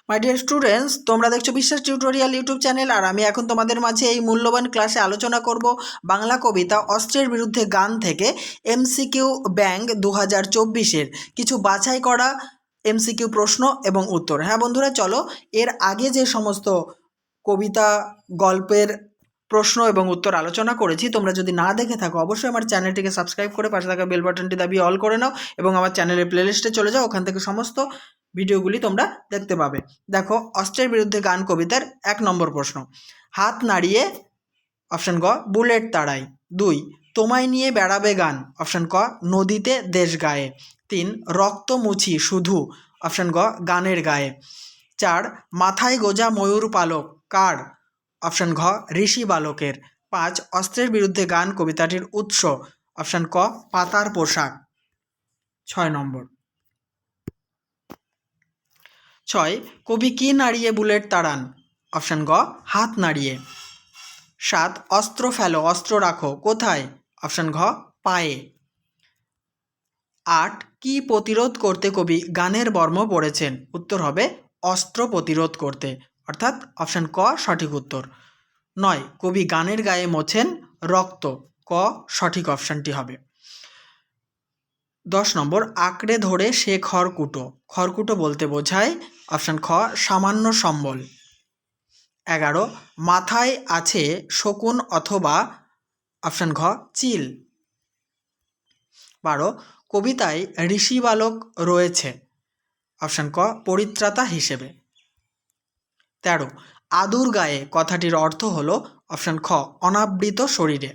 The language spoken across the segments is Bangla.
মাই ডিয়ার স্টুডেন্টস, তোমরা দেখছো বিশ্বাস টিউটোরিয়াল ইউটিউব চ্যানেল। আর আমি এখন তোমাদের মাঝে এই মূল্যবান ক্লাসে আলোচনা করব বাংলা কবিতা অস্ত্রের বিরুদ্ধে গান থেকে এমসিকিউ ব্যাংক 2024-এর কিছু বাছাই করা এমসিকিউ প্রশ্ন এবং উত্তর। হ্যাঁ বন্ধুরা, চলো এর আগে যে সমস্ত কবিতা গল্পের প্রশ্ন এবং উত্তর আলোচনা করেছি, তোমরা যদি না দেখে থাকো অবশ্যই আমার চ্যানেলটিকে সাবস্ক্রাইব করে পাশে থাকা বেল বাটনটি দাবিয়ে অল করে নাও এবং আমার চ্যানেলের প্লেলিস্টে চলে যাও। ওখান থেকে সমস্ত ভিডিওগুলি তোমরা দেখতে পাবে। দেখো, অস্ত্রের বিরুদ্ধে গান কবিতার 1 নম্বর প্রশ্ন। হাত নাড়িয়ে, অপশন ক বুলেট তাড়াই। 2, তোমায় নিয়ে বেড়াবে গান, অপশন ক নদীতে দেশ গায়ে। 3, রক্ত মুছি শুধু, অপশন গ গানের গায়ে। 4, মাথায় গোজা ময়ূর পালক কার, অপশন ঘ ঋষি বালকের। 5, অস্ত্রের বিরুদ্ধে গান কবিতাটির উৎস, অপশন ক পাতার পোশাক। 6 নম্বর। 6, কবি কি নাড়িয়ে বুলেট তাড়ান, অপশন গ হাত নাড়িয়ে। 7, অস্ত্র ফেলো অস্ত্র রাখো কোথায়, অপশন ঘ পায়ে। 8, কি প্রতিরোধ করতে কবি গানের বর্ম পড়েছেন, উত্তর হবে অস্ত্র প্রতিরোধ করতে, অর্থাৎ অপশন ক সঠিক উত্তর। 9, কবি গানের গায়ে মোছেন রক্ত, ক সঠিক অপশনটি হবে। 10 নম্বর, আঁকড়ে ধরে সে খড়কুটো, খড়কুটো বলতে বোঝায়, অপশন খ সামান্য সম্বল। 11, মাথায় আছে শকুন অথবা, অপশন ঘ চিল। 12, কবিতায় ঋষি বালক রয়েছে, অপশন ক পরিত্রাতা হিসেবে। 13, আদুর গায়ে কথাটির অর্থ হলো, অপশন খ অনাবৃত শরীরে।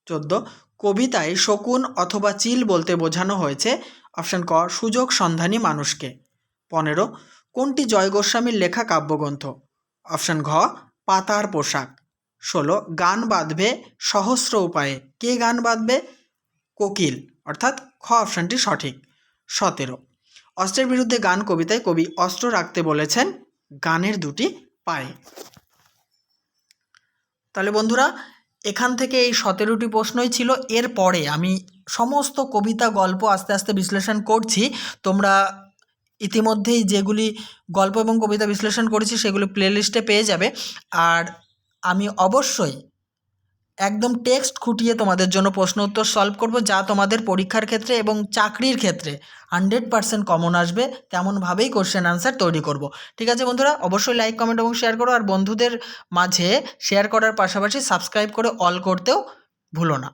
14, কবিতায় শকুন অথবা চিল বলতে বোঝানো হয়েছে, অপশন ক সুযোগ সন্ধানী মানুষকে। 15, কোনটি জয় গোস্বামীর লেখা কাব্যগ্রন্থ, অপশন ঘ পাতার পোশাক। 16, গান বাঁধবে সহস্র উপায়ে, কে গান বাঁধবে, কোকিল, অর্থাৎ খ অপশনটি সঠিক। 17, অস্ত্রের বিরুদ্ধে গান কবিতায় কবি অস্ত্র রাখতে বলেছেন গানের দুটি পায়ে। তাহলে বন্ধুরা, এখান থেকে এই 17টি প্রশ্নই ছিল। এরপরে আমি সমস্ত কবিতা গল্প আস্তে আস্তে বিশ্লেষণ করছি। তোমরা ইতিমধ্যেই যেগুলি গল্প এবং কবিতা বিশ্লেষণ করেছি সেগুলি প্লেলিস্টে পেয়ে যাবে। আর আমি অবশ্যই একদম টেক্সট খুঁটিয়ে তোমাদের জন্য প্রশ্ন উত্তর সলভ করব, যা তোমাদের পরীক্ষার ক্ষেত্রে এবং চাকরির ক্ষেত্রে 100% কমন আসবে, তেমনভাবেই কোশ্চেন আনসার তৈরি করব। ঠিক আছে বন্ধুরা, অবশ্যই লাইক কমেন্ট এবং শেয়ার করো, আর বন্ধুদের মাঝে শেয়ার করার পাশাপাশি সাবস্ক্রাইব করে অল করতেও ভুলো না।